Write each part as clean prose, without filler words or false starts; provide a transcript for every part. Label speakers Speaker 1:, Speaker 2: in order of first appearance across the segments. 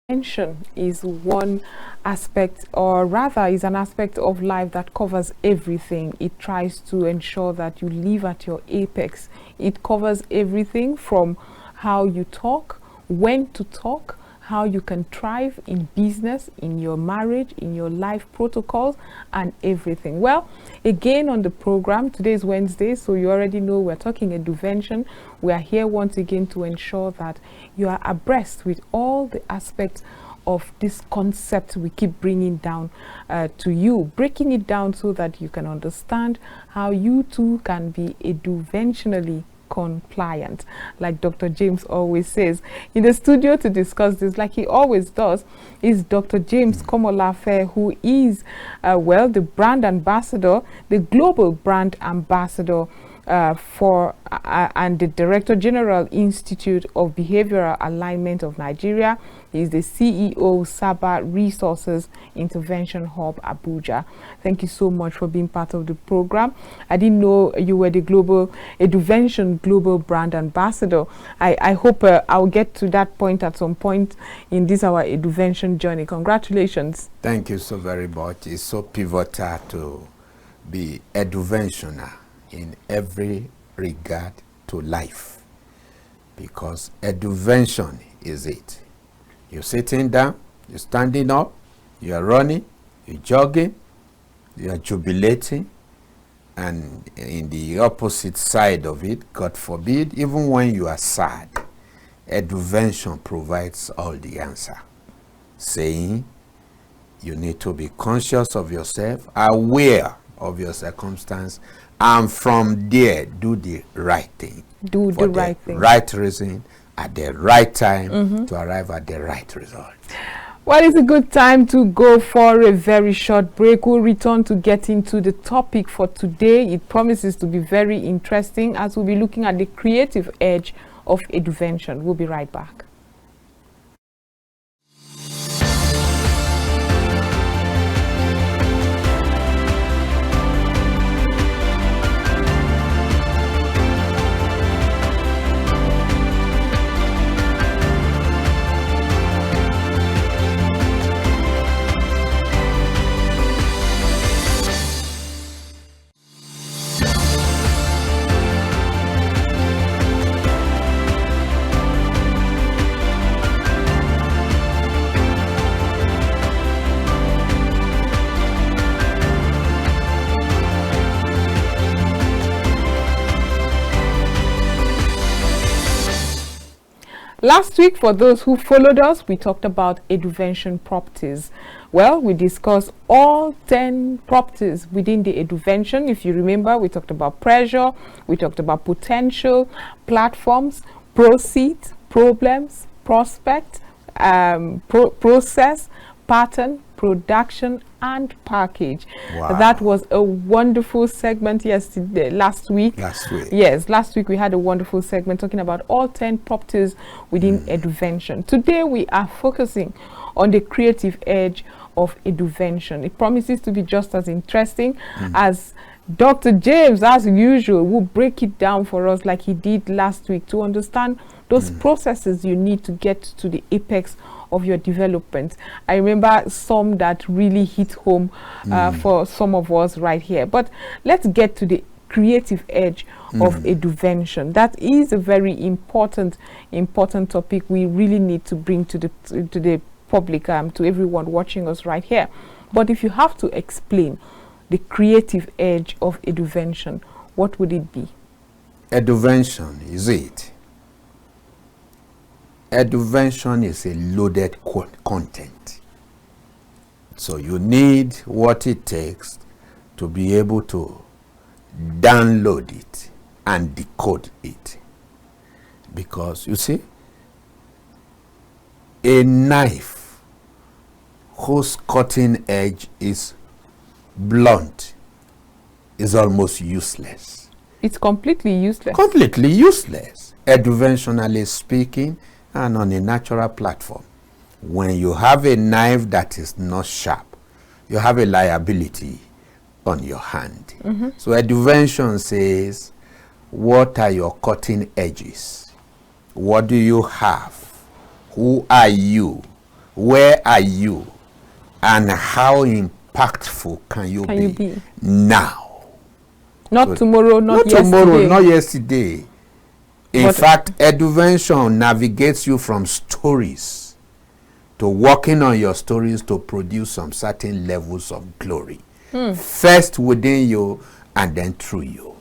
Speaker 1: Eduvention is one aspect, or rather is an aspect of life that covers everything. It tries to ensure that you live at your apex. It covers everything from how you talk, when to talk, how you can thrive in business, in your marriage, in your life protocols, and everything. Well, again on the program, today is Wednesday, so you already know we're talking Eduvention. We are here once again to ensure that you are abreast with all the aspects of this concept we keep bringing down to you, breaking it down so that you can understand how you too can be eduventionally compliant, like Dr. James always says. In the studio to discuss this, like he always does, is Dr. James Komolafe, who is, well, the brand ambassador, the global brand ambassador and the Director General Institute of Behavioral Alignment of Nigeria. He is the CEO, Saba Resources Intervention Hub, Abuja. Thank you so much for being part of the program. I didn't know you were the global Eduvention Global Brand Ambassador. I hope I'll get to that point at some point in this our Eduvention journey. Congratulations.
Speaker 2: Thank you so very much. It's so pivotal to be Eduventioner in every regard to life, because Eduvention is it. You're sitting down, you're standing up, you're running, you're jogging, you're jubilating, and in the opposite side of it, God forbid, even when you are sad, Eduvention provides all the answer, saying you need to be conscious of yourself, aware of your circumstance, and from there do the right thing.
Speaker 1: Do the right thing.
Speaker 2: Right reason at the right time to arrive at the right result.
Speaker 1: Well, it's a good time to go for a very short break. We'll return to get into the topic for today. It promises to be very interesting as we'll be looking at the creative edge of Eduvention. We'll be right back. Last week, for those who followed us, we talked about Eduvention properties. Well, we discussed all 10 properties within the Eduvention. If you remember, we talked about pressure, we talked about potential, platforms, proceeds, problems, prospect, process, pattern, production, and package.
Speaker 2: Wow.
Speaker 1: That was a wonderful segment last week. Yes, last week we had a wonderful segment talking about all 10 properties within Eduvention. Today we are focusing on the creative edge of Eduvention. It promises to be just as interesting as Dr. James, as usual, will break it down for us like he did last week to understand those processes you need to get to the apex of your development. I remember some that really hit home for some of us right here. But let's get to the creative edge of Eduvention. That is a very important topic we really need to bring to the public, to everyone watching us right here. But if you have to explain the creative edge of Eduvention, what would it be?
Speaker 2: Eduvention is it. Eduvention is a loaded content. So you need what it takes to be able to download it and decode it. Because you see, a knife whose cutting edge is blunt is almost useless.
Speaker 1: It's completely useless.
Speaker 2: Completely useless, eduventionally speaking, and on a natural platform. When you have a knife that is not sharp, you have a liability on your hand. So Eduvention says, what are your cutting edges? What do you have? Who are you? where are you, and how impactful can you be now?
Speaker 1: Not tomorrow, not yesterday.
Speaker 2: Tomorrow, not yesterday. In fact, Eduvention navigates you from stories to working on your stories to produce some certain levels of glory. First within you and then through you.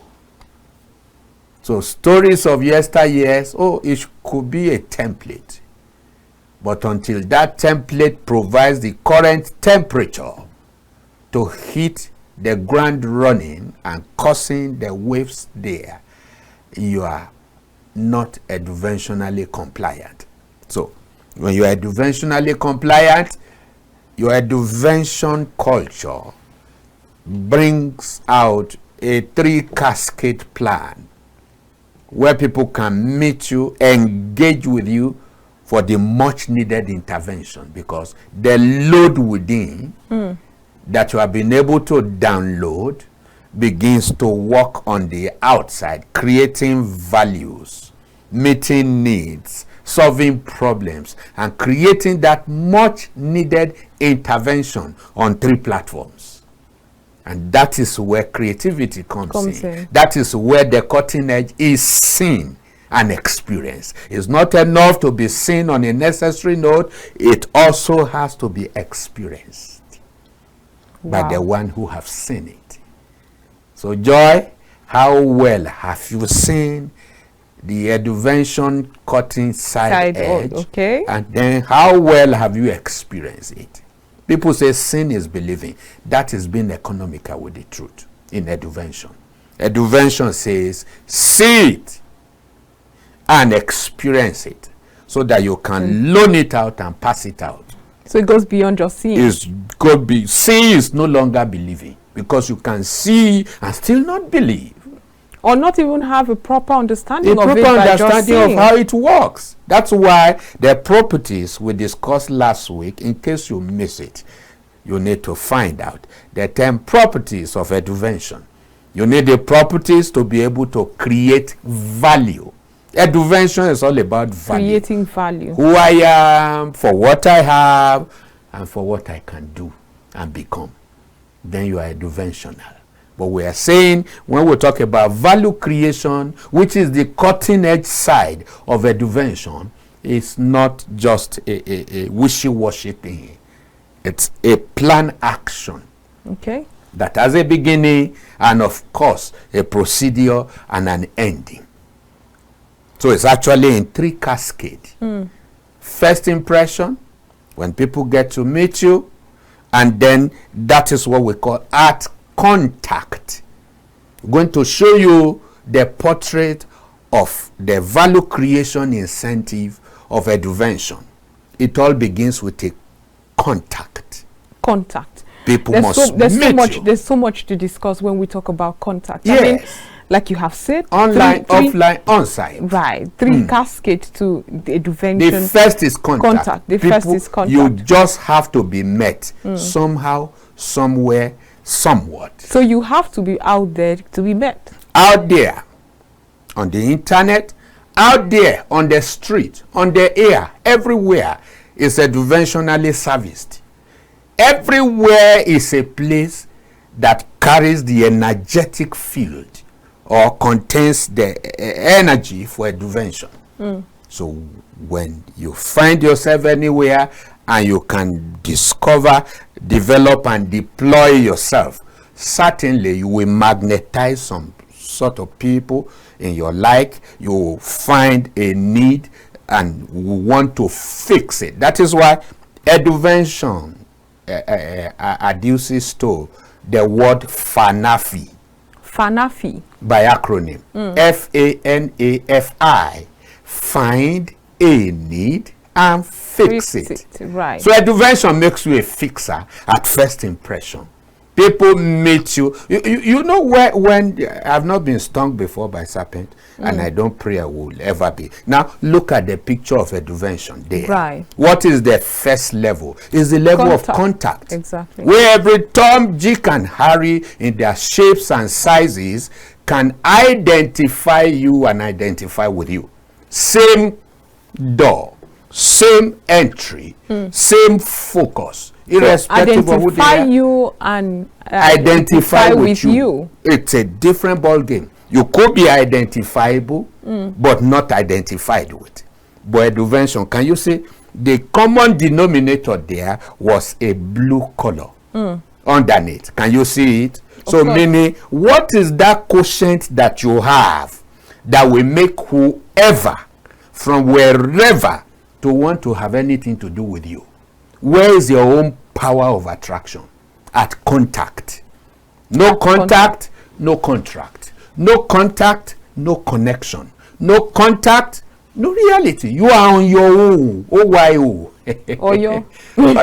Speaker 2: So stories of yesteryears, it could be a template. But until that template provides the current temperature to hit the ground running and causing the waves there, you are not eduventionally compliant. So when you are eduventionally compliant, your eduvention culture brings out a 3-cascade plan where people can meet you, engage with you for the much needed intervention, because the load within that you have been able to download begins to work on the outside, creating values, meeting needs, solving problems, and creating that much needed intervention on 3 platforms. And that is where creativity comes in. That is where the cutting edge is seen and experienced. It's not enough to be seen on a necessary note. It also has to be experienced by the one who have seen it. So Joy, how well have you seen the Eduvention cutting side edge?
Speaker 1: Okay.
Speaker 2: And then how well have you experienced it? People say seeing is believing. That is being economical with the truth in Eduvention. Eduvention says see it and experience it so that you can loan it out and pass it out.
Speaker 1: So it goes beyond just seeing.
Speaker 2: Seeing is no longer believing, because you can see and still not believe.
Speaker 1: Or not even have a proper understanding of
Speaker 2: how it works. That's why the properties we discussed last week, in case you miss it, you need to find out the 10 properties of Eduvention. You need the properties to be able to create value. Eduvention is all about value.
Speaker 1: Creating value.
Speaker 2: Who I am, for what I have, and for what I can do and become. Then you are Eduventional. But we are saying, when we talk about value creation, which is the cutting edge side of Eduvention, it's not just a wishy-washy thing. It's a plan action.
Speaker 1: Okay.
Speaker 2: That has a beginning and, of course, a procedure and an ending. So it's actually in 3 cascades. First impression, when people get to meet you, and then that is what we call at contact. I'm going to show you the portrait of the value creation incentive of Eduvention. It all begins with a contact.
Speaker 1: Contact.
Speaker 2: People must meet you.
Speaker 1: There's so much to discuss when we talk about contact.
Speaker 2: Yes.
Speaker 1: I mean, like you have said,
Speaker 2: online, offline, on-site.
Speaker 1: Right. 3 cascades to the Eduvention.
Speaker 2: The first is contact.
Speaker 1: First is contact.
Speaker 2: You just have to be met somehow, somewhere, somewhat.
Speaker 1: So you have to be out there to be met.
Speaker 2: Out there, on the internet, out there, on the street, on the air, everywhere is Eduventionally serviced. Everywhere is a place that carries the energetic field or contains the energy for Eduvention. So when you find yourself anywhere and you can discover, develop and deploy yourself, certainly you will magnetize some sort of people in your life. You will find a need and want to fix it. That is why Eduvention adduces to the word FANAFI.
Speaker 1: FANAFI.
Speaker 2: By acronym. FANAFI. Find a need and fix it.
Speaker 1: Right.
Speaker 2: So Eduvention makes you a fixer at first impression. People meet you. You know when I've not been stung before by serpent, and I don't pray I will ever be. Now look at the picture of Eduvention there.
Speaker 1: Right.
Speaker 2: What is the first level? Is the level of contact.
Speaker 1: Exactly.
Speaker 2: Where every Tom, Dick, and Harry in their shapes and sizes can identify you and identify with you. Same door, same entry, same focus, irrespective of who they
Speaker 1: identify
Speaker 2: are.
Speaker 1: you and
Speaker 2: Identify with you. It's a different ball game. You could be identifiable, but not identified with. But Eduvention, can you see the common denominator there was a blue color underneath? Can you see it? So meaning, what is that quotient that you have that will make whoever, from wherever, to want to have anything to do with you? Where is your own power of attraction? At contact. No contact, no contract. No contact, no connection. No contact, no reality. You are on your own. OYO.
Speaker 1: Or you're on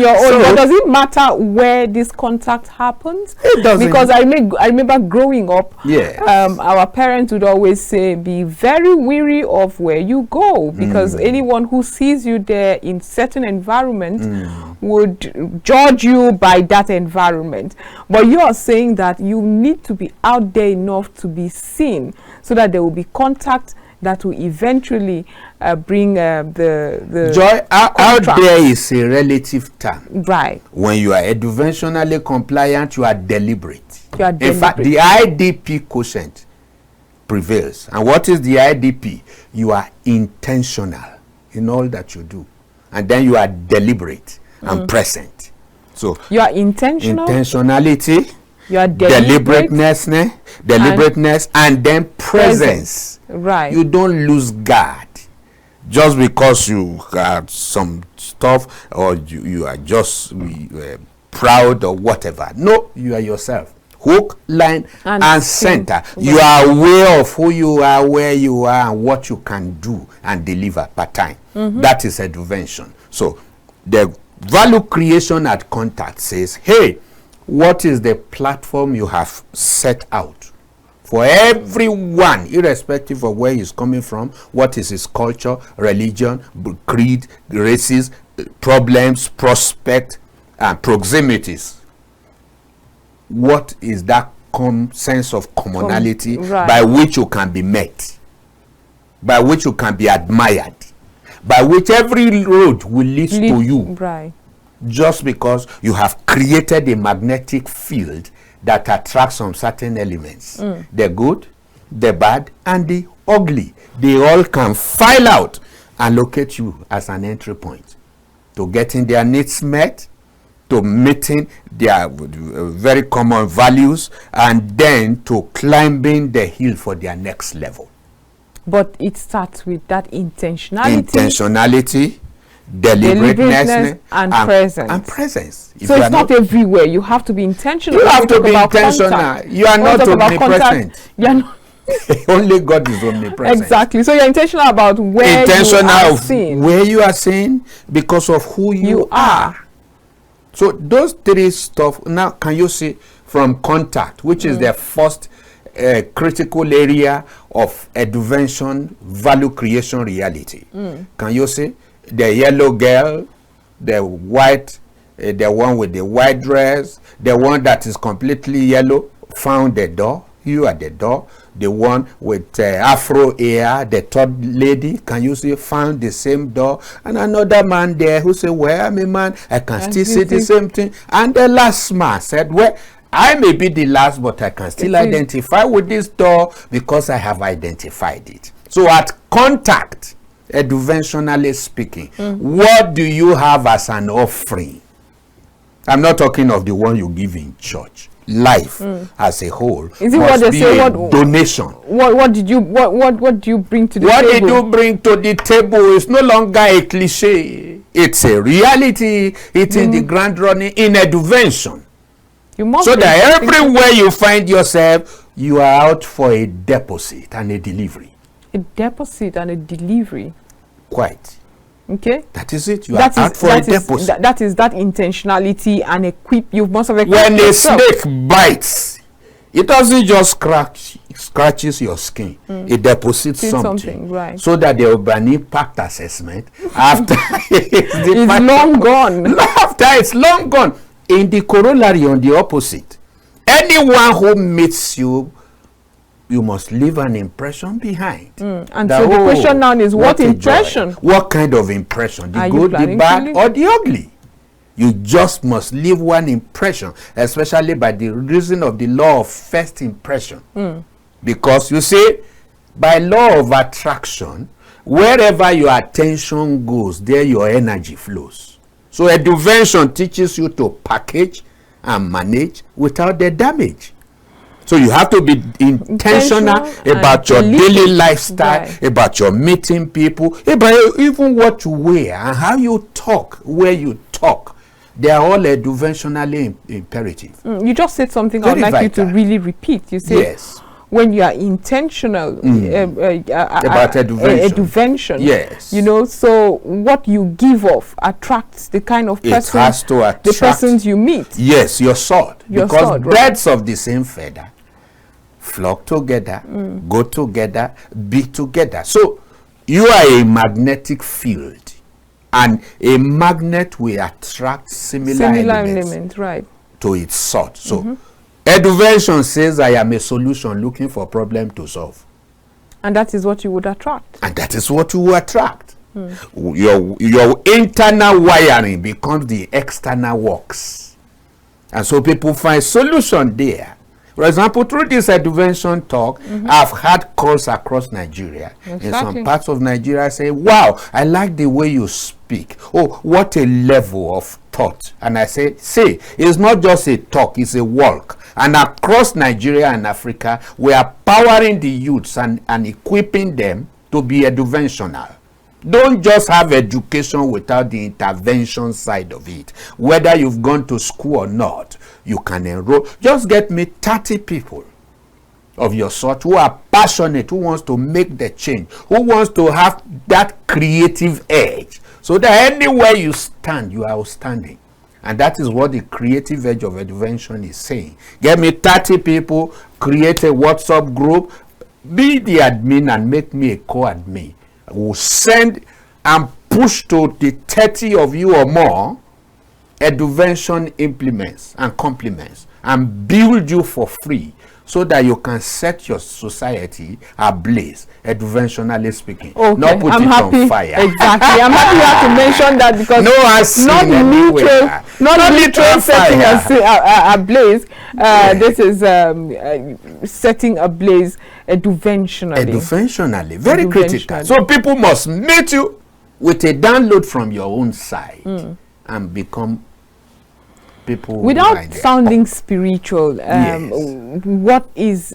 Speaker 1: your own.
Speaker 2: So,
Speaker 1: but does it matter where this contact happens?
Speaker 2: It doesn't.
Speaker 1: Because I remember growing up,
Speaker 2: yes.
Speaker 1: Our parents would always say, be very wary of where you go, because anyone who sees you there in certain environment would judge you by that environment. But you are saying that you need to be out there enough to be seen, so that there will be contact that will eventually bring the
Speaker 2: joy. Out there is a relative term.
Speaker 1: Right.
Speaker 2: When you are eduventionally compliant, you are deliberate.
Speaker 1: You are
Speaker 2: In
Speaker 1: deliberate.
Speaker 2: fact, the IDP quotient prevails. And what is the IDP? You are intentional in all that you do. And then you are deliberate and present. So
Speaker 1: You are intentional.
Speaker 2: intentionality,
Speaker 1: You are
Speaker 2: deliberateness, and then presence.
Speaker 1: Right.
Speaker 2: You don't lose guard just because you got some stuff, or you are just proud or whatever. No, you are yourself. Hook, line, and center. You are aware of who you are, where you are, and what you can do and deliver per time. That is Eduvention. So the value creation at contact says, hey, what is the platform you have set out for everyone, irrespective of where he's coming from? What is his culture, religion, creed, races, problems, prospect, and proximities? What is that sense of commonality by which you can be met, by which you can be admired, by which every road will lead to you?
Speaker 1: Right.
Speaker 2: Just because you have created a magnetic field that attracts some certain elements. The good, the bad, and the ugly. They all can file out and locate you as an entry point to getting their needs met, to meeting their very common values, and then to climbing the hill for their next level.
Speaker 1: But it starts with that intentionality.
Speaker 2: Intentionality, deliberateness, and presence.
Speaker 1: So it's not everywhere. You have to be intentional.
Speaker 2: You have to be intentional. You are not omnipresent.
Speaker 1: You are not
Speaker 2: only God is omnipresent.
Speaker 1: Exactly. So you're intentional about where you are seen.
Speaker 2: Where you are seen, because of who you are. So those three stuff. Now, can you see from contact, which is the first critical area of Eduvention value creation reality? Can you see the yellow girl, the white, the one with the white dress, the one that is completely yellow found the door? You are the door. The one with afro hair, the third lady, can you see, found the same door? And another man there who said, well, I'm a man, I can still see the same thing. And the last man said, well, I may be the last, but I can still identify with this door because I have identified it. So at contact, eduventionally speaking, what do you have as an offering? I'm not talking of the one you give in church. Life as a whole
Speaker 1: is it what they say? What
Speaker 2: donation?
Speaker 1: What do you bring to the table?
Speaker 2: What did you bring to the table is no longer a cliche. It's a reality. It's in the grand running in Eduvention.
Speaker 1: You must
Speaker 2: so that everywhere you find yourself, you are out for a deposit and a delivery.
Speaker 1: A deposit and a delivery.
Speaker 2: Quite.
Speaker 1: Okay.
Speaker 2: That is it. You are out for a deposit.
Speaker 1: That is that intentionality and equip. You must have equipped
Speaker 2: when
Speaker 1: yourself.
Speaker 2: A snake bites, it doesn't just scratches your skin. It deposits something,
Speaker 1: right?
Speaker 2: So that there will be an impact assessment after
Speaker 1: it's long gone.
Speaker 2: After it's long gone. In the corollary, on the opposite, anyone who meets you you must leave an impression behind.
Speaker 1: And so the question now is, what impression?
Speaker 2: What kind of impression? The
Speaker 1: Are you
Speaker 2: good, the
Speaker 1: planning
Speaker 2: bad,
Speaker 1: to
Speaker 2: or the ugly? You just must leave one impression, especially by the reason of the law of first impression. Because you see, by law of attraction, wherever your attention goes, there your energy flows. So Eduvention teaches you to package and manage without the damage. So you have to be intentional about your daily lifestyle, about your meeting people, about even what you wear and how you talk, where you talk. They are all eduventionally imperative.
Speaker 1: You just said something I'd like you to really repeat. You said,
Speaker 2: yes,
Speaker 1: when you are intentional
Speaker 2: about
Speaker 1: eduvention,
Speaker 2: yes,
Speaker 1: you know, so what you give off attracts the kind of person,
Speaker 2: it has to attract
Speaker 1: the persons you meet.
Speaker 2: Yes, your sword.
Speaker 1: Your
Speaker 2: because
Speaker 1: sword,
Speaker 2: birds of the same feather flock together, go together, be together. So you are a magnetic field, and a magnet will attract similar elements
Speaker 1: right,
Speaker 2: to its sword. So Eduvention says, I am a solution looking for a problem to solve.
Speaker 1: And that is what you would attract.
Speaker 2: And that is what you will attract. Your internal wiring becomes the external works. And so people find solution there. For example, through this Eduvention talk, I've had calls across Nigeria.
Speaker 1: Exactly.
Speaker 2: In some parts of Nigeria say, wow, I like the way you speak. Oh, what a level of thought. And I say, see, it's not just a talk, it's a walk. And across Nigeria and Africa, we are powering the youths and equipping them to be eduventional. Don't just have education without the intervention side of it. Whether you've gone to school or not, you can enroll. Just get me 30 people of your sort who are passionate, who wants to make the change, who wants to have that creative edge, so that anywhere you stand, you are outstanding. And that is what the creative edge of Eduvention is saying. Get me 30 people, create a WhatsApp group, be the admin and make me a co-admin. We'll send and push to the 30 of you or more Eduvention implements and complements and build you for free, so that you can set your society ablaze, eduventionally speaking.
Speaker 1: Okay.
Speaker 2: Not put
Speaker 1: I'm
Speaker 2: it
Speaker 1: happy,
Speaker 2: on fire.
Speaker 1: Exactly. I'm happy you have to mention that, because not literal setting ablaze. This is setting ablaze eduventionally.
Speaker 2: Eduventionally, very critical. So people must meet you with a download from your own side and become people
Speaker 1: without sounding spiritual.
Speaker 2: Yes.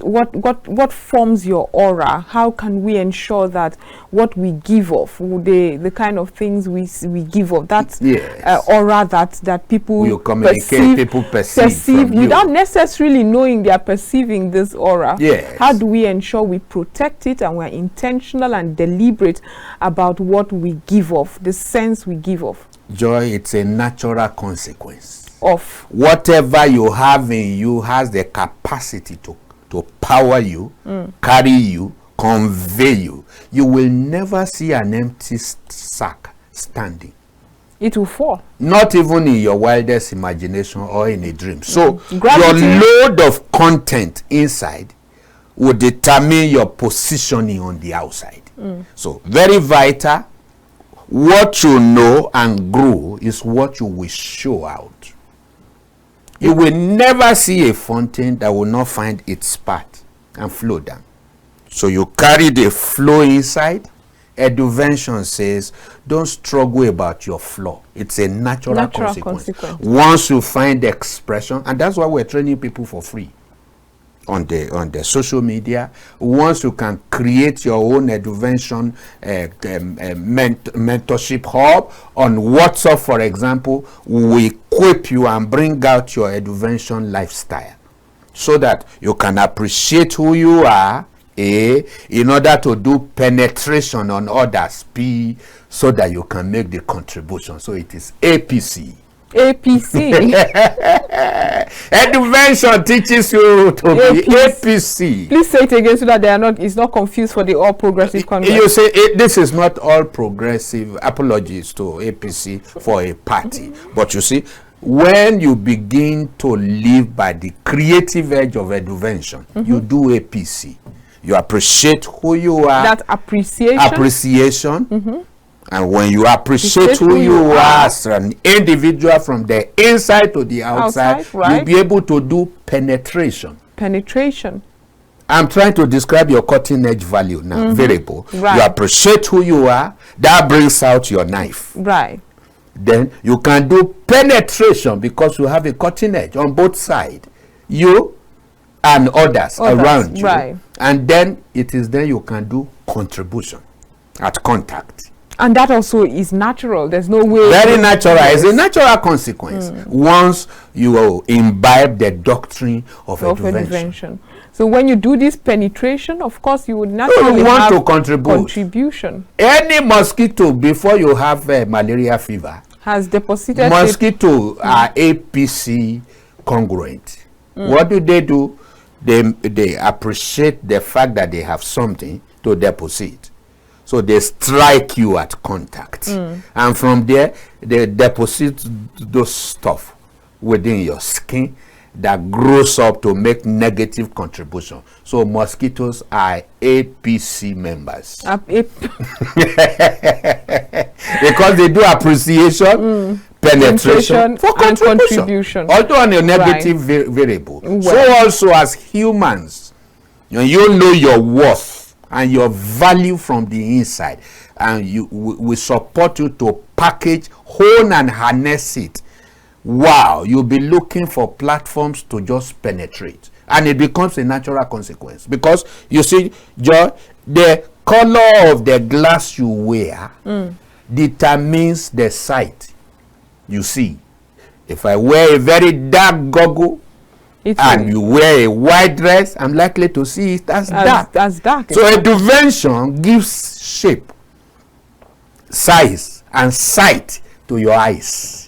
Speaker 1: What forms your aura? How can we ensure that what we give off, the kind of things we give off, that's aura that people
Speaker 2: you communicate, people perceive
Speaker 1: without necessarily knowing they are perceiving this aura?
Speaker 2: Yes.
Speaker 1: How do we ensure we protect it and we're intentional and deliberate about what we give off, the sense we give off?
Speaker 2: Joy, it's a natural consequence
Speaker 1: of
Speaker 2: whatever you have in you has the capacity to power you, carry you, convey you. You will never see an empty sack standing.
Speaker 1: It will fall.
Speaker 2: Not even in your wildest imagination or in a dream. So
Speaker 1: Gravity.
Speaker 2: Your load of content inside will determine your positioning on the outside. So very vital. What you know and grow is what you will show out. You will never see a fountain that will not find its path and flow down. So you carry the flow inside. Eduvention says, don't struggle about your flow. It's a natural consequence. Once you find the expression, and that's why we're training people for free on the social media. Once you can create your own Eduvention mentorship hub on WhatsApp, for example, we equip you and bring out your Eduvention lifestyle, so that you can appreciate who you are, in order to do penetration on others, B, so that you can make the contribution. So it is APC.
Speaker 1: APC.
Speaker 2: Eduvention teaches you to be APC.
Speaker 1: Please say it again so that it's not confused for the All Progressive Congress.
Speaker 2: You say this is not All Progressive. Apologies to APC for a party. But you see, when you begin to live by the creative edge of Eduvention, you do APC. You appreciate who you are.
Speaker 1: That appreciation.
Speaker 2: And when you appreciate who you are as an individual from the inside to the outside,
Speaker 1: right.
Speaker 2: you'll be able to do penetration.
Speaker 1: Penetration.
Speaker 2: I'm trying to describe your cutting edge value now, variable. Right. You appreciate who you are, that brings out your knife.
Speaker 1: Right.
Speaker 2: Then you can do penetration because you have a cutting edge on both sides. You and others around you. Right. And then it is then you can do contribution at contact.
Speaker 1: And that also is natural. There's no way.
Speaker 2: Very natural. It's a natural consequence once you imbibe the doctrine of Eduvention.
Speaker 1: So when you do this penetration, of course, you would naturally
Speaker 2: want
Speaker 1: have
Speaker 2: to
Speaker 1: contribution.
Speaker 2: Any mosquito, before you have malaria fever,
Speaker 1: has deposited.
Speaker 2: Mosquito are APC congruent. What do? They appreciate the fact that they have something to deposit. So they strike you at contact. And from there, they deposit those stuff within your skin that grows up to make negative contribution. So mosquitoes are APC members. Because they do appreciation, penetration for contribution. Although on a negative variable. Well. So also as humans, you know your worth and your value from the inside, and we support you to package, hone and harness it. Wow, you'll be looking for platforms to just penetrate, and it becomes a natural consequence. Because you see, Joy, the color of the glass you wear determines the sight you see. If I wear a very dark goggle and you wear a white dress, I'm likely to see it as dark. So Eduvention gives shape, size, and sight to your eyes.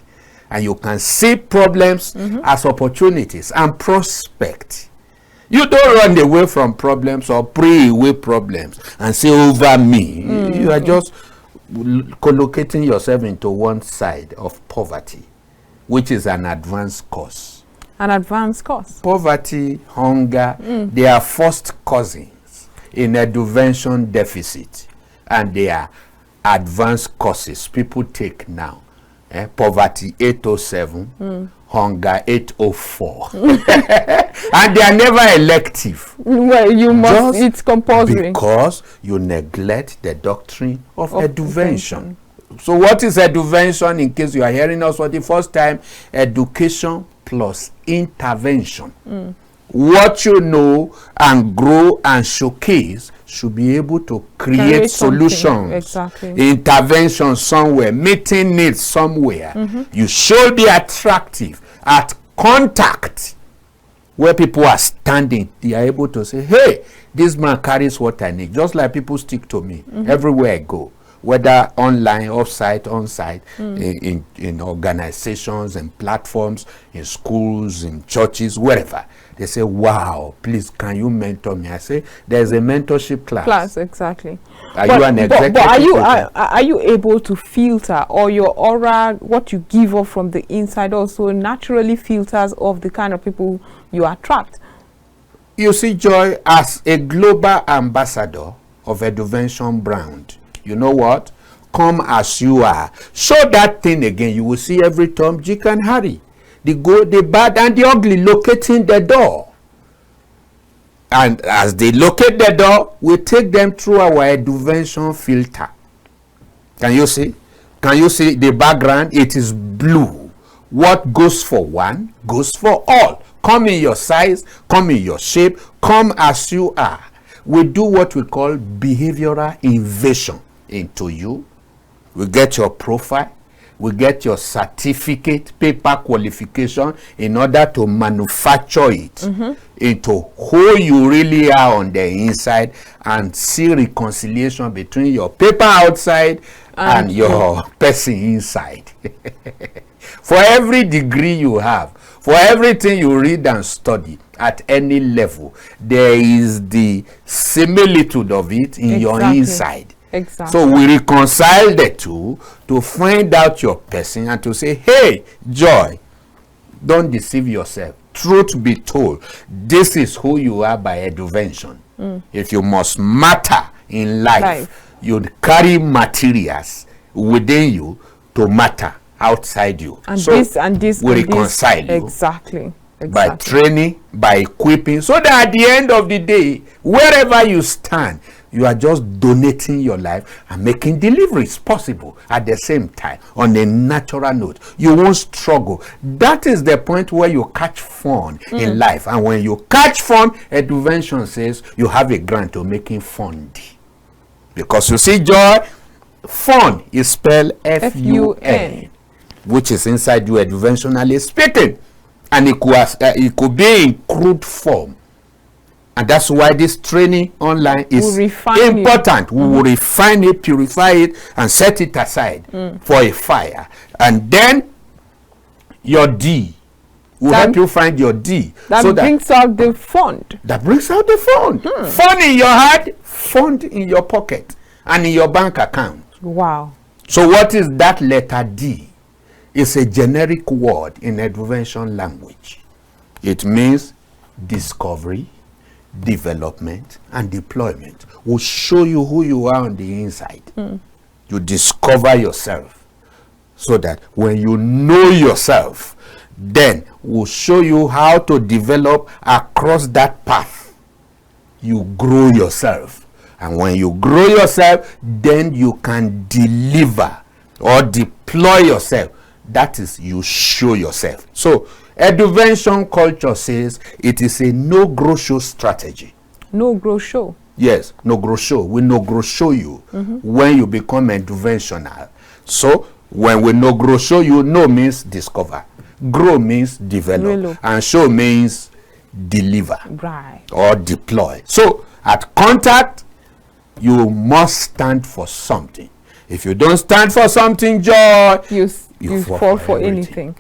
Speaker 2: And you can see problems as opportunities and prospect. You don't run away from problems or pray away problems and say over me. You are just collocating yourself into one side of poverty, which is an advanced cause.
Speaker 1: An advanced cause.
Speaker 2: Poverty, hunger, they are first cousins in Eduvention deficit, and they are advanced causes people take now. Poverty 807, hunger 804. And they are never elective.
Speaker 1: Well, you must, it's compulsory.
Speaker 2: Because you neglect the doctrine of Eduvention. So what is Eduvention? In case you are hearing us for the first time, education plus intervention. What you know and grow and showcase should be able to create solutions.
Speaker 1: Exactly.
Speaker 2: Intervention somewhere, meeting needs somewhere. You should be attractive at contact where people are standing. They are able to say, hey, this man carries what I need. Just like people stick to me everywhere I go, whether online, off-site, on-site, in organizations and platforms, in schools, in churches, wherever. They say, wow, please, can you mentor me? I say, there's a mentorship class.
Speaker 1: Exactly.
Speaker 2: Are you an executive?
Speaker 1: But are you able to filter, or your aura, what you give off from the inside also naturally filters of the kind of people you attract?
Speaker 2: You see, Joy, as a global ambassador of Eduvention brand, you know what? Come as you are. Show that thing again. You will see every Tom, Dick, and Harry. The good, the bad, and the ugly locating the door. And as they locate the door, we take them through our Eduvention filter. Can you see? Can you see the background? It is blue. What goes for one, goes for all. Come in your size, come in your shape, come as you are. We do what we call behavioral invasion into you. We get your profile, we get your certificate, paper qualification in order to manufacture it into who you really are on the inside, and see reconciliation between your paper outside and your person inside. For every degree you have, for everything you read and study at any level, there is the similitude of it in your inside.
Speaker 1: Exactly.
Speaker 2: So we reconcile the two to find out your person and to say, hey, Joy, don't deceive yourself. Truth be told, this is who you are by Eduvention. If you must matter in life, you'd carry materials within you to matter outside you.
Speaker 1: And
Speaker 2: so
Speaker 1: this
Speaker 2: will reconcile you.
Speaker 1: Exactly.
Speaker 2: By training, by equipping, so that at the end of the day, wherever you stand, you are just donating your life and making deliveries possible at the same time on a natural note. You won't struggle. That is the point where you catch fun in life. And when you catch fun, Eduvention says you have a grant to making fun. Because you see, Joy, fun is spelled F-U-N, which is inside you, eduventionally speaking. And it could be in crude form. And that's why this training online is important. We will refine it, purify it, and set it aside for a fire. And then your D will help you find your D.
Speaker 1: That brings out the fund.
Speaker 2: That brings out the fund. Fund in your heart, fund in your pocket, and in your bank account.
Speaker 1: Wow.
Speaker 2: So what is that letter D? It's a generic word in Eduvention language. It means discovery, development, and deployment. Will show you who you are on the inside. You discover yourself, so that when you know yourself, then we'll show you how to develop across that path. You grow yourself, and when you grow yourself, then you can deliver or deploy yourself. That is, you show yourself. So Eduvention culture says it is a no-grow show strategy.
Speaker 1: No-grow show?
Speaker 2: Yes, no-grow show. We no-grow show you when you become Eduventional. So when we no-grow show you, no means discover, grow means develop, and show means deliver or deploy. So at contact, you must stand for something. If you don't stand for something, Joy, you fall for anything.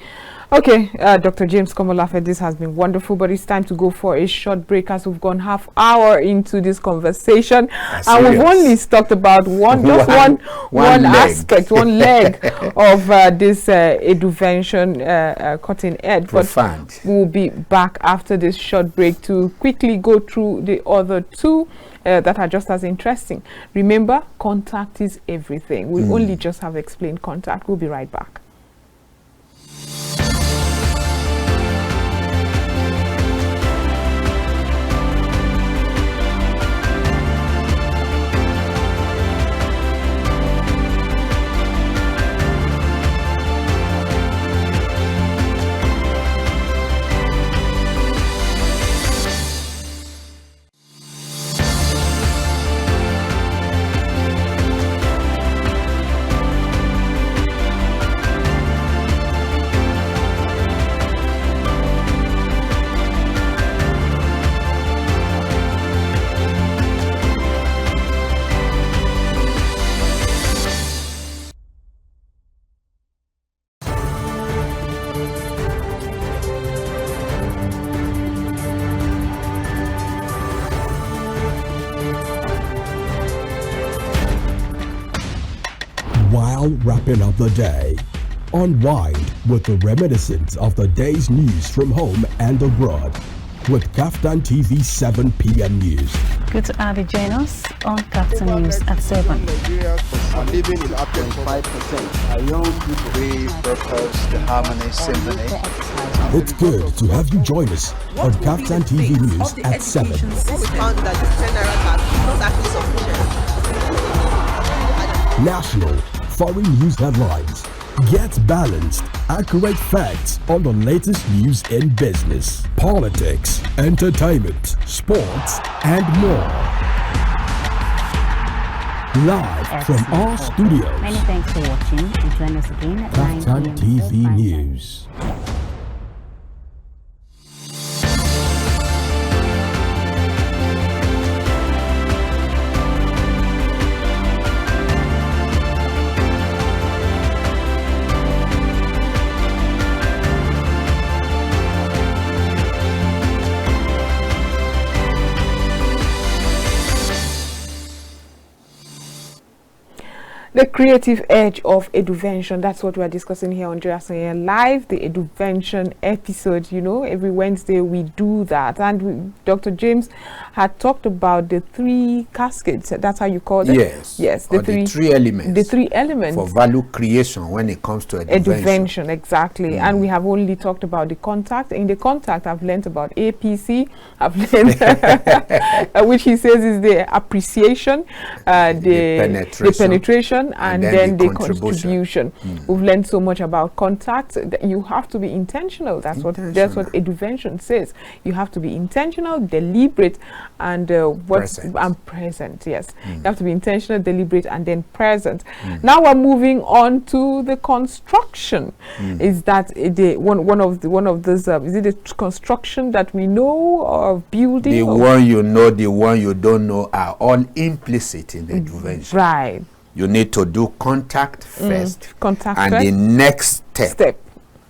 Speaker 1: Okay, Dr. James Komolafe, this has been wonderful, but it's time to go for a short break as we've gone half hour into this conversation. And we've only talked about one aspect, one leg of this Eduvention cutting edge.
Speaker 2: Profound.
Speaker 1: But we'll be back after this short break to quickly go through the other two that are just as interesting. Remember, contact is everything. We only just have explained contact. We'll be right back.
Speaker 3: While wrapping up the day, unwind with the reminiscence of the day's news from home and abroad with Kaftan TV 7 p.m. news.
Speaker 4: Good to have you join us on Kaftan News at 7.
Speaker 5: Nigerians are living in up to 5%. Our young people, we propose the Harmony Symphony.
Speaker 3: It's good to have you join us on Kaftan TV News at 7.
Speaker 6: What we found that the 10 naira card is not actually sufficient.
Speaker 3: National, foreign news headlines. Get balanced, accurate facts on the latest news in business, politics, entertainment, sports, and more. Live from our studios.
Speaker 4: Many thanks for watching and join us again at 9
Speaker 3: Kaftan TV News.
Speaker 1: The creative edge of Eduvention. That's what we're discussing here on Jurassic Live, the Eduvention episode. You know, every Wednesday we do that. And Dr. James had talked about the 3 cascades. That's how you call it?
Speaker 2: Yes.
Speaker 1: Yes.
Speaker 2: The three elements.
Speaker 1: The 3 elements.
Speaker 2: For value creation when it comes to
Speaker 1: Eduvention, exactly. And we have only talked about the contact. In the contact, I've learned about APC. I've learned, which he says is the appreciation, the penetration, and then the contribution. We've learned so much about contact. You have to be intentional. That's what Eduvention says. You have to be intentional, deliberate, and present. Yes, you have to be intentional, deliberate, and then present. Now we're moving on to the construction. Is that one of those? Is it the construction that we know of building?
Speaker 2: The one you know, the one you don't know are all implicit in Eduvention.
Speaker 1: Right.
Speaker 2: You need to do contact first.
Speaker 1: Contact
Speaker 2: and
Speaker 1: first.
Speaker 2: the next step,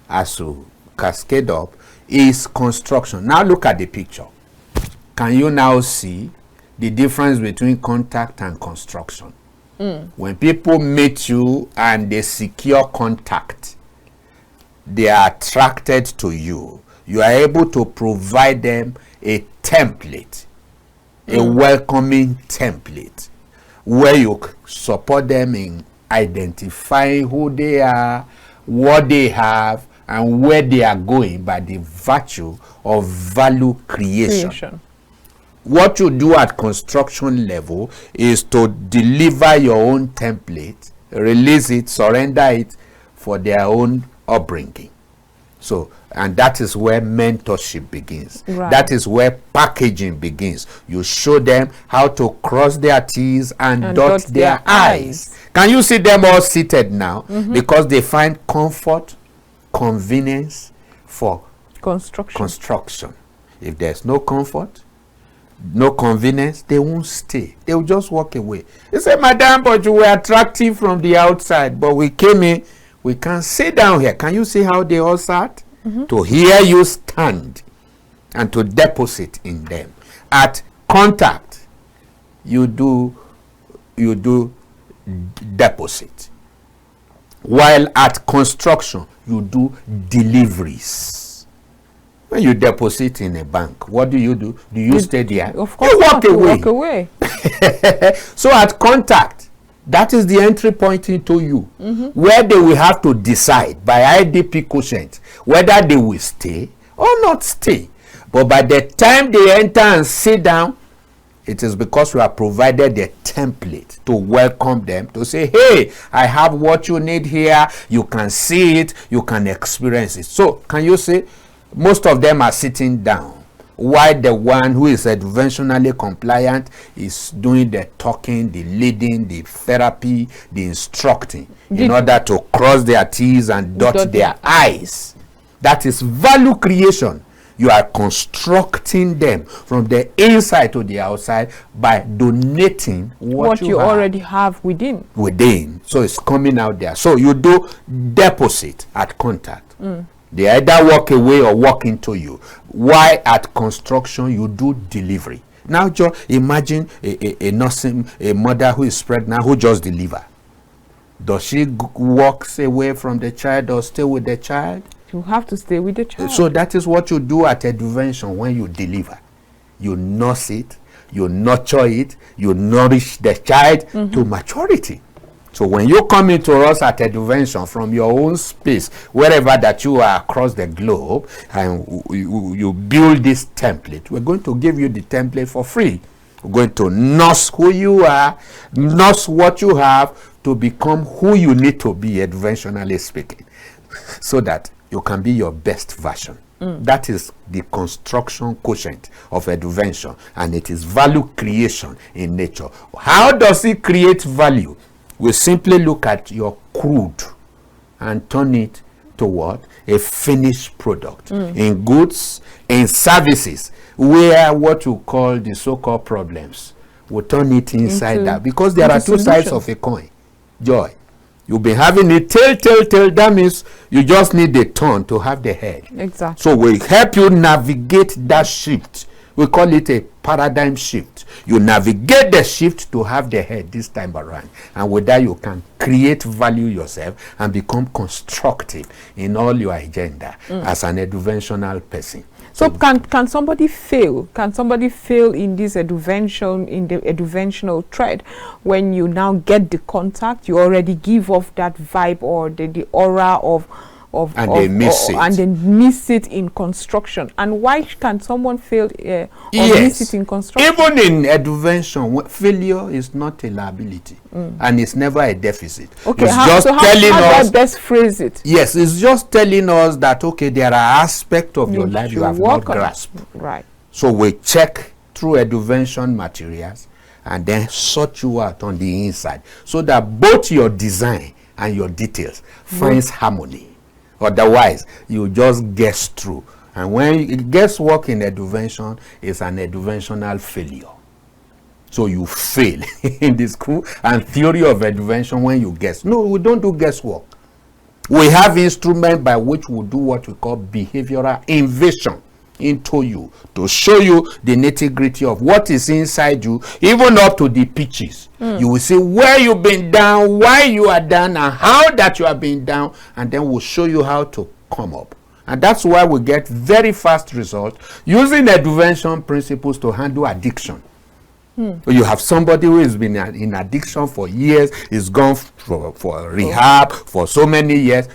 Speaker 2: as you cascade up, is construction. Now look at the picture. Can you now see the difference between contact and construction? When people meet you and they secure contact, they are attracted to you. You are able to provide them a template, a welcoming template, where you support them in identifying who they are, what they have, and where they are going by the virtue of value creation. What you do at construction level is to deliver your own template, release it, surrender it for their own upbringing. So, and that is where mentorship begins.
Speaker 1: Right.
Speaker 2: That is where packaging begins. You show them how to cross their T's and dot their I's. Can you see them all seated now? Because they find comfort, convenience for construction. If there's no comfort, no convenience, they won't stay. They will just walk away. They say, Madam, but you were attractive from the outside, but we came in, we can't sit down here. Can you see how they all sat? To hear you stand and to deposit in them. At contact, you do deposit. While at construction, you do deliveries. When you deposit in a bank, what do? Do you stay there?
Speaker 1: Of course,
Speaker 2: you walk
Speaker 1: away.
Speaker 2: So at contact, that is the entry point into you, where they will have to decide by IDP quotient whether they will stay or not stay. But by the time they enter and sit down, it is because we have provided a template to welcome them, to say, hey, I have what you need here. You can see it. You can experience it. So can you see, most of them are sitting down, while the one who is eduventionally compliant is doing the talking, the leading, the therapy, the instructing, in order to cross their T's and dot their I's. That is value creation. You are constructing them from the inside to the outside by donating what you
Speaker 1: already have within.
Speaker 2: So it's coming out there. So you do deposit at contact. They either walk away or walk into you. Why at construction you do delivery? Now just imagine a nursing, a mother who is pregnant who just deliver. Does she walk away from the child or stay with the child?
Speaker 1: You have to stay with the child.
Speaker 2: So that is what you do at Eduvention when you deliver. You nurse it, you nurture it, you nourish the child to maturity. So when you come into us at Eduvention from your own space, wherever that you are across the globe, and you build this template, we're going to give you the template for free. We're going to nurse who you are, nurse what you have to become who you need to be, eduventionally speaking, so that you can be your best version. That is the construction quotient of Eduvention, and it is value creation in nature. How does it create value? We simply look at your crude and turn it to what? A finished product. In goods, in services, where what you call the so-called problems, we turn it inside that, because there are two sides of a coin. Joy. You've been having it till. That means you just need the turn to have the head.
Speaker 1: Exactly.
Speaker 2: So we help you navigate that shift. We call it a paradigm shift. You navigate the shift to have the head this time around. And with that, you can create value yourself and become constructive in all your agenda as an eduventional person.
Speaker 1: So can somebody fail? Can somebody fail in this eduvention, in the eduventional thread, when you now get the contact, you already give off that vibe or the aura of
Speaker 2: they miss it.
Speaker 1: And then miss it in construction? And why can someone fail or miss it in construction?
Speaker 2: Even in eduvention, failure is not a liability, and it's never a deficit.
Speaker 1: Okay,
Speaker 2: it's
Speaker 1: how do I best phrase it?
Speaker 2: Yes, it's just telling us that, okay, there are aspects of your life you have not grasped.
Speaker 1: Right.
Speaker 2: So we check through eduvention materials and then sort you out on the inside, so that both your design and your details finds harmony. Otherwise, you just guess through. And when guesswork in eduvention is an eduventional failure. So you fail in the school and theory of eduvention when you guess. No, we don't do guesswork. We have instruments by which we do what we call behavioral invasion into you, to show you the nitty-gritty of what is inside you, even up to the pitches. You will see where you've been down, why you are down, and how that you have been down, and then we'll show you how to come up. And that's why we get very fast results using eduvention principles to handle addiction. You have somebody who has been in addiction for years, is gone for rehab for so many years.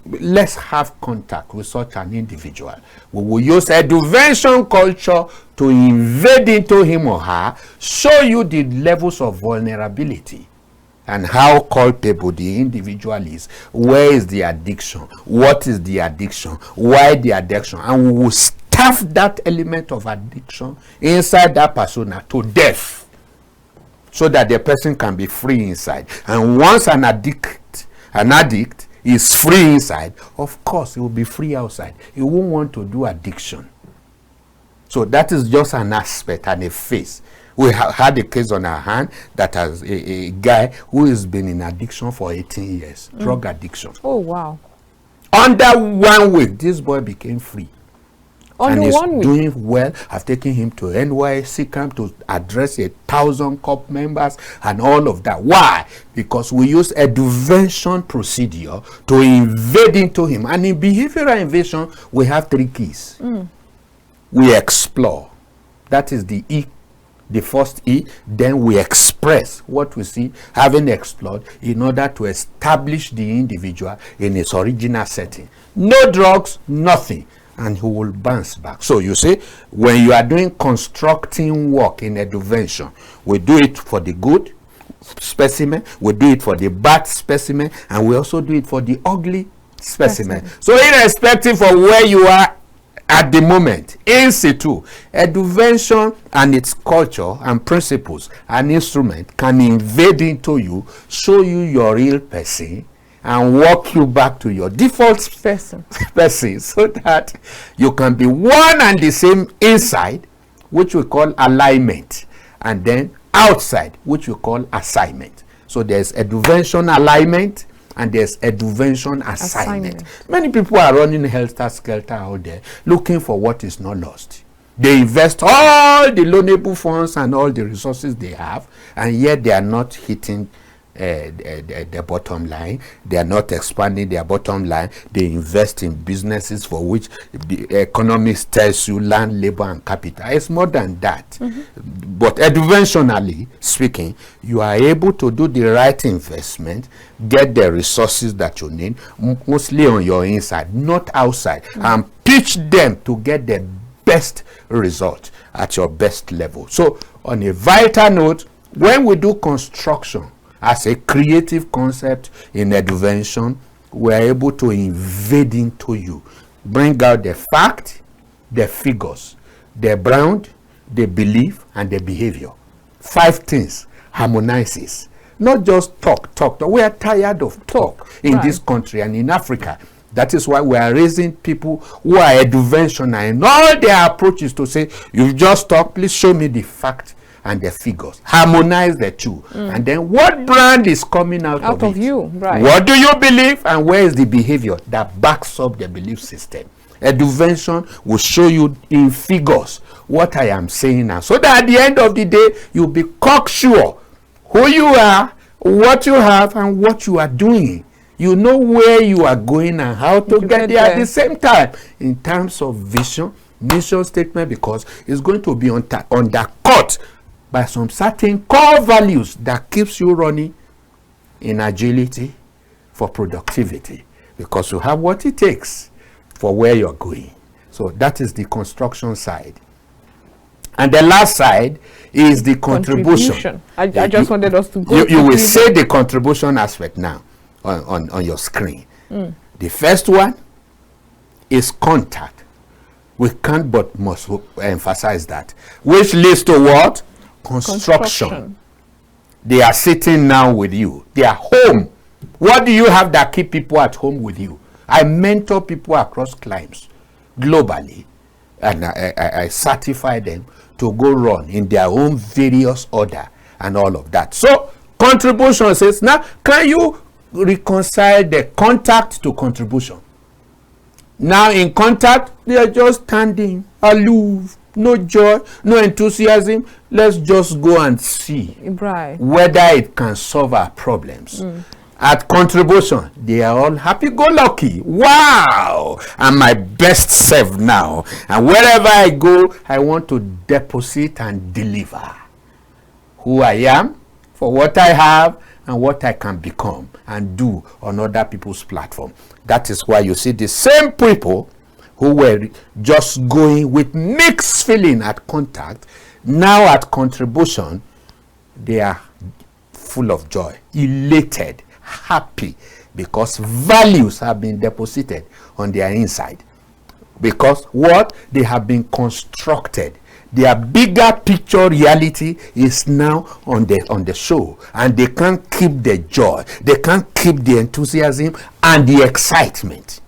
Speaker 2: Let's have contact with such an individual. We will use eduvention culture to invade into him or her, show you the levels of vulnerability and how culpable the individual is. Where is the addiction? What is the addiction? Why the addiction? And we will staff that element of addiction inside that persona to death, so that the person can be free inside. And once an addict is free inside, of course he will be free outside. He won't want to do addiction. So that is just an aspect and a phase. We had a case on our hand that has a guy who has been in addiction for 18 years, drug addiction.
Speaker 1: Oh, wow.
Speaker 2: Under 1 week, this boy became free.
Speaker 1: Under 1 week?
Speaker 2: Doing well. I've taken him to NYC camp to address 1,000 COP members and all of that. Why? Because we use eduvention procedure to invade into him. And in behavioral invasion, we have 3 keys. We explore. That is the E, the first E. Then we express what we see, having explored, in order to establish the individual in its original setting. No drugs, nothing. And he will bounce back. So you see, when you are doing constructing work in eduvention, we do it for the good specimen, we do it for the bad specimen, and we also do it for the ugly specimen. So irrespective of where you are at the moment, in situ, eduvention and its culture and principles and instrument can invade into you, show you your real person, and walk you back to your default person so that you can be one and the same inside, which we call alignment, and then outside, which we call assignment. So there's eduvention alignment and there's eduvention assignment. Many people are running helter-skelter out there looking for what is not lost. They invest all the loanable funds and all the resources they have, and yet they are not hitting the bottom line. They are not expanding their bottom line. They invest in businesses for which the economics tells you land, labor, and capital. It's more than that. But eduventionally speaking, you are able to do the right investment, get the resources that you need, mostly on your inside, not outside, and pitch them to get the best result at your best level. So on a vital note, when we do construction as a creative concept in eduvention, we are able to invade into you, bring out the fact, the figures, the brand, the belief, and the behavior. 5 things harmonizes. Not just talk. We are tired of talk in this country and in Africa. That is why we are raising people who are eduventional in all their approaches to say, you've just talked, please show me the fact and the figures. Harmonize the two. And then what brand is coming out of you?
Speaker 1: Right.
Speaker 2: What do you believe, and where is the behavior that backs up the belief system? Eduvention will show you in figures what I am saying now, so that at the end of the day, you'll be cocksure who you are, what you have, and what you are doing. You know where you are going and how to get there at the same time in terms of vision, mission statement, because it's going to be undercut by some certain core values that keeps you running in agility for productivity, because you have what it takes for where you're going. So that is the construction side. And the last side is the contribution.
Speaker 1: I just wanted us to go.
Speaker 2: You will say the contribution aspect now on your screen. The first one is contact. We can't but must emphasize that. Which leads to what? Construction. They are sitting now with you. They are home. What do you have that keep people at home with you? I mentor people across climes globally, and I certify them to go run in their own various order and all of that. So contribution says, now can you reconcile the contact to contribution? Now in contact, they are just standing aloof, no joy, no enthusiasm. Let's just go and see whether it can solve our problems. At contribution, they are all happy-go-lucky. Wow! I'm my best self now. And wherever I go, I want to deposit and deliver who I am, for what I have, and what I can become and do on other people's platform. That is why you see the same people who were just going with mixed feeling at contact, now at contribution, they are full of joy, elated, happy, because values have been deposited on their inside. Because what? They have been constructed. Their bigger picture reality is now on the show, and they can't keep the joy, they can't keep the enthusiasm and the excitement.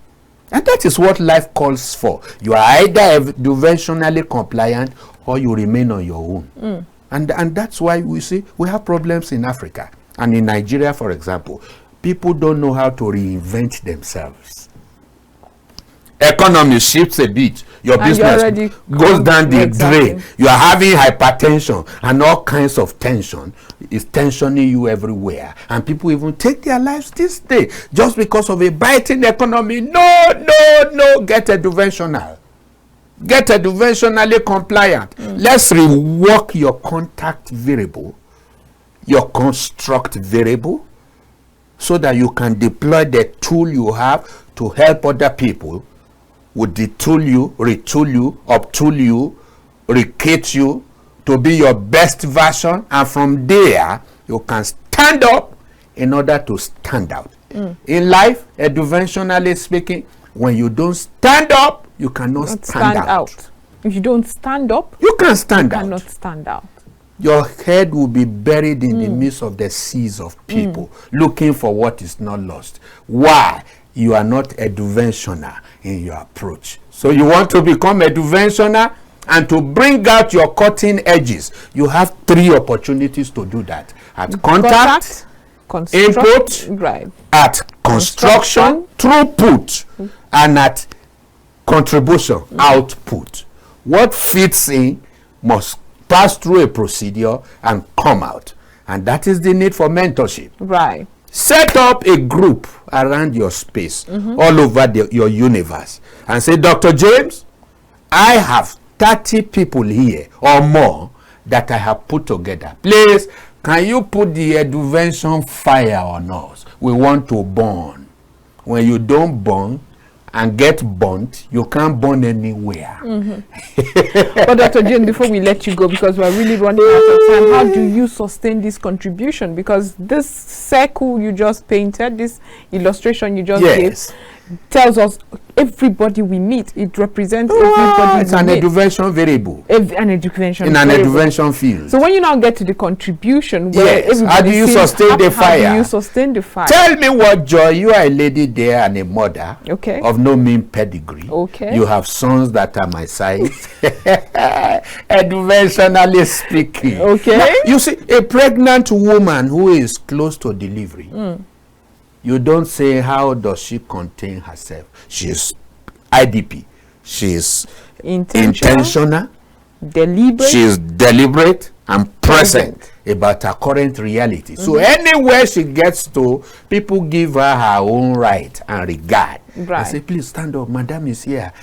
Speaker 2: And that is what life calls for. You are either eduventionally compliant or you remain on your own. And that's why we see we have problems in Africa. And in Nigeria, for example, people don't know how to reinvent themselves. Economy shifts a bit, your business goes down the drain. You are having hypertension and all kinds of tension. It's tensioning you everywhere. And people even take their lives this day just because of a biting economy. No, get eduventional. Get eduventionally compliant. Let's rework your contact variable, your construct variable, so that you can deploy the tool you have to help other people would detool you, retool you, uptool you, recreate you to be your best version, and from there you can stand up in order to stand out. In life, eduventionally speaking, when you don't stand up, you cannot stand out.
Speaker 1: If you don't stand up,
Speaker 2: you can't stand out.
Speaker 1: Cannot stand out.
Speaker 2: Your head will be buried in the midst of the seas of people looking for what is not lost. Why? You are not eduventional in your approach. So you want to become eduventional and to bring out your cutting edges. You have 3 opportunities to do that. At contact, input, at construction, throughput, and at contribution, output. What fits in must pass through a procedure and come out. And that is the need for mentorship.
Speaker 1: Right.
Speaker 2: Set up a group around your space, all over your universe, and say, Dr. James, I have 30 people here or more that I have put together. Please, can you put the Eduvention fire on us? We want to burn. When you don't burn and get burnt, you can't burn anywhere.
Speaker 1: But Dr. James, before we let you go, because we're really running out of time, how do you sustain this contribution? Because this circle you just painted, this illustration you just gave, tells us everybody we meet. It represents everybody.
Speaker 2: It's an eduvention variable.
Speaker 1: An education
Speaker 2: in an eduvention field.
Speaker 1: So when you now get to the contribution, where
Speaker 2: how do you sustain the fire?
Speaker 1: How do you sustain the fire?
Speaker 2: Tell me what joy. You are a lady there and a mother of no mean pedigree. You have sons that are my size. Eduventionally speaking. Now, you see, a pregnant woman who is close to delivery, you don't say, how does she contain herself? She's IDP. She is
Speaker 1: intentional,
Speaker 2: deliberate. She is deliberate and present about her current reality. So anywhere she gets to, people give her her own right and regard. I say, please stand up, madam is here.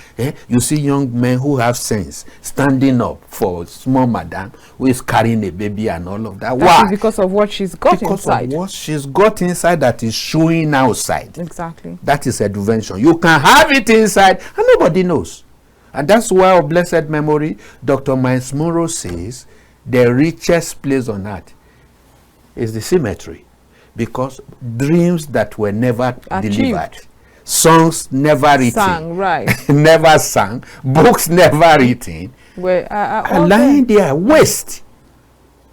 Speaker 2: You see young men who have sense standing up for small madam who is carrying a baby and all of that. Why?
Speaker 1: Because of what she's got inside.
Speaker 2: Because of what she's got inside that is showing outside.
Speaker 1: Exactly.
Speaker 2: That is Eduvention. You can have it inside and nobody knows. And that's why of blessed memory, Dr. Miles Monroe says, the richest place on earth is the cemetery, because dreams that were never delivered, songs never written, never sung, books never written, are lying there, waste.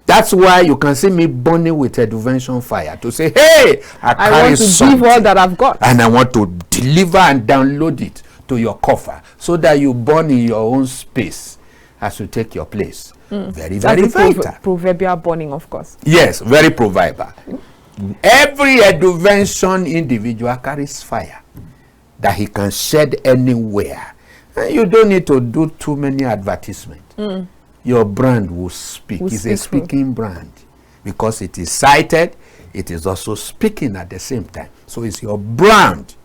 Speaker 2: That's why you can see me burning with Eduvention fire to say, hey, I
Speaker 1: want to give all that I've got,
Speaker 2: and I want to deliver and download it to your coffer so that you burn in your own space as you take your place. Very, very vital.
Speaker 1: Proverbial burning, of course.
Speaker 2: Yes, very proverbial. Every Eduvention individual carries fire that he can shed anywhere. And you don't need to do too many advertisements. Your brand will speak. It's a speaking brand because it is cited. It is also speaking at the same time. So is your brand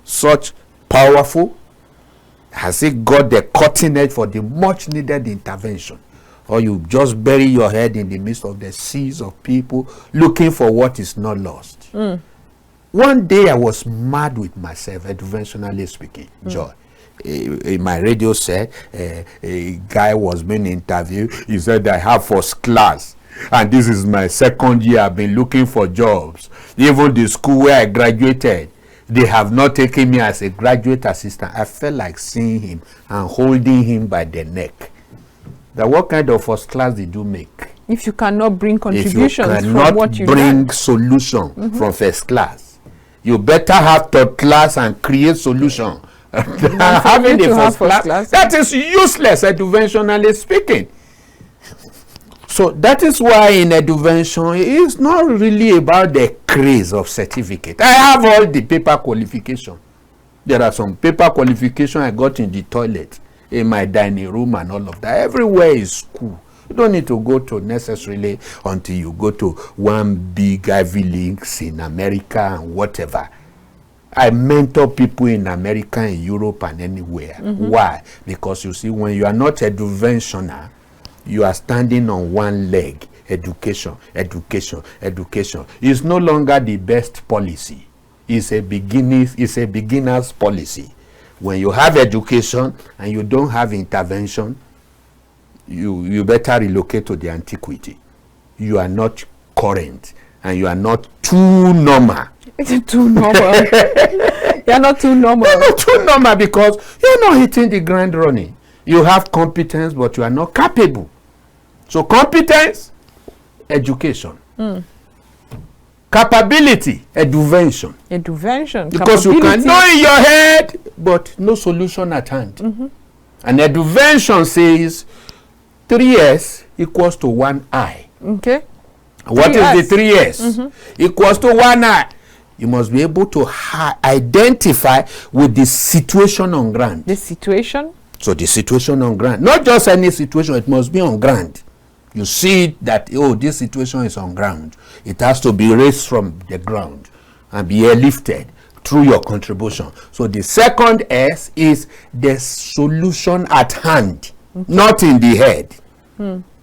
Speaker 2: such powerful? Has it got the cutting edge for the much needed intervention? Or you just bury your head in the midst of the seas of people looking for what is not lost? One day I was mad with myself, eduventionally speaking, Joy. In my radio set, a guy was being interviewed. He said, I have first class. And this is my second year. I've been looking for jobs. Even the school where I graduated, they have not taken me as a graduate assistant. I felt like seeing him and holding him by the neck. That what kind of first class did you make?
Speaker 1: If you cannot bring contributions from what you
Speaker 2: bring solution from first class, you better have third class and create solution. Having the first class, that is useless, eduventionally speaking. So that is why in Eduvention, it's not really about the craze of certificate. I have all the paper qualification. There are some paper qualification I got in the toilet, in my dining room and all of that. Everywhere is school. You don't need to go to necessarily until you go to one big Ivy Leagues in America and whatever. I mentor people in America, in Europe and anywhere. Why? Because you see, when you are not Eduventioner, you are standing on one leg. Education, education, education. It's no longer the best policy. It's a beginner's policy. When you have education and you don't have intervention, you better relocate to the antiquity. You are not current and you are not too normal.
Speaker 1: Too normal. You're not too normal.
Speaker 2: You're not too normal because you're not hitting the ground running. You have competence, but you are not capable. So competence, education. Capability, eduvention.
Speaker 1: Eduvention.
Speaker 2: Because you can know in your head, but no solution at hand. And eduvention says 3S equals to 1 eye.
Speaker 1: Okay.
Speaker 2: What is the 3S? Equals to 1 eye. You must be able to identify with the situation on ground.
Speaker 1: The situation?
Speaker 2: So the situation on ground. Not just any situation, it must be on ground. You see that, oh, this situation is on ground. It has to be raised from the ground and be airlifted through your contribution. So the second S is the solution at hand, not in the head.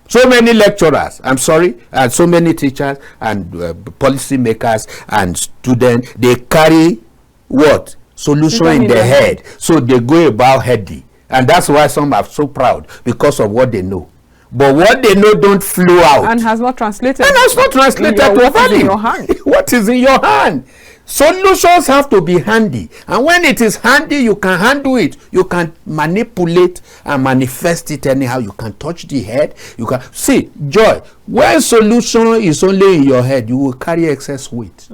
Speaker 2: So many lecturers, I'm sorry, and so many teachers and policy makers and students, they carry what? Solution in their head. So they go about heady. And that's why some are so proud, because of what they know. But what they know don't flow out.
Speaker 1: And has not translated.
Speaker 2: And has not translated to value. What is in your hand? What is in your hand? Solutions have to be handy. And when it is handy, you can handle it. You can manipulate and manifest it anyhow. You can touch the head. You can see, Joy, when solution is only in your head, you will carry excess weight.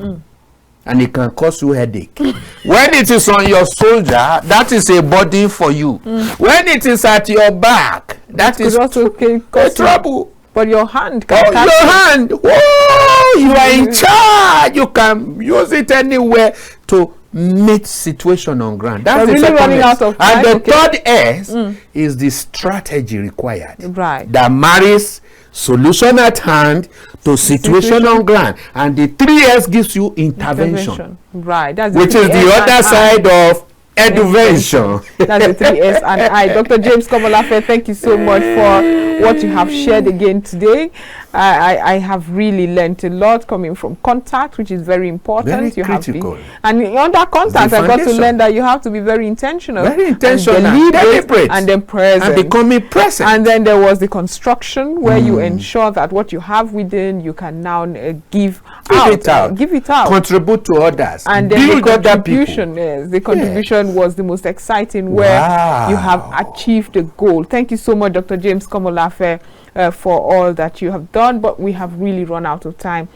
Speaker 2: And it can cause you headache. When it is on your shoulder, that is a burden for you. When it is at your back, that is also trouble.
Speaker 1: But your hand can
Speaker 2: your hand. Whoa, you are in charge. You can use it anywhere to meet situation on ground. That's
Speaker 1: We're
Speaker 2: the
Speaker 1: really
Speaker 2: second
Speaker 1: running
Speaker 2: S.
Speaker 1: out of time.
Speaker 2: And the
Speaker 1: Okay.
Speaker 2: third S is the strategy required.
Speaker 1: Right.
Speaker 2: That marries solution at hand to situation on ground. And the 3S gives you intervention.
Speaker 1: Right. That's
Speaker 2: which is the other side of Eduvention.
Speaker 1: That's the 3S and I. Dr. James Komolafe, thank you so much for what you have shared again today. I have really learned a lot coming from contact, which is very important.
Speaker 2: Very critical.
Speaker 1: And under contact, I got to
Speaker 2: foundation.
Speaker 1: learn that you have to be very intentional.
Speaker 2: Very intentional,
Speaker 1: and
Speaker 2: deliberate,
Speaker 1: and then present.
Speaker 2: and becoming present.
Speaker 1: And then there was the construction where you ensure that what you have within, you can now give
Speaker 2: it out.
Speaker 1: Give it out.
Speaker 2: Contribute to others.
Speaker 1: And then
Speaker 2: build
Speaker 1: the
Speaker 2: other
Speaker 1: contribution,
Speaker 2: people.
Speaker 1: yes, the contribution was the most exciting, where you have achieved the goal. Thank you so much, Dr. James Komolafe, for all that you have done, but we have really run out of time.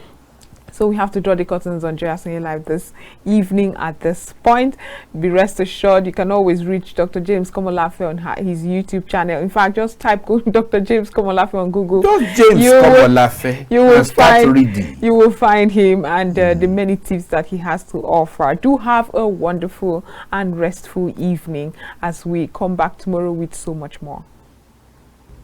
Speaker 1: So we have to draw the curtains on Joy Asonye Live this evening at this point. Be rest assured, you can always reach Dr. James Komolafe on his YouTube channel. In fact, just type Dr. James Komolafe on Google.
Speaker 2: Just James Komolafe.
Speaker 1: You will find him and the many tips that he has to offer. Do have a wonderful and restful evening as we come back tomorrow with so much more.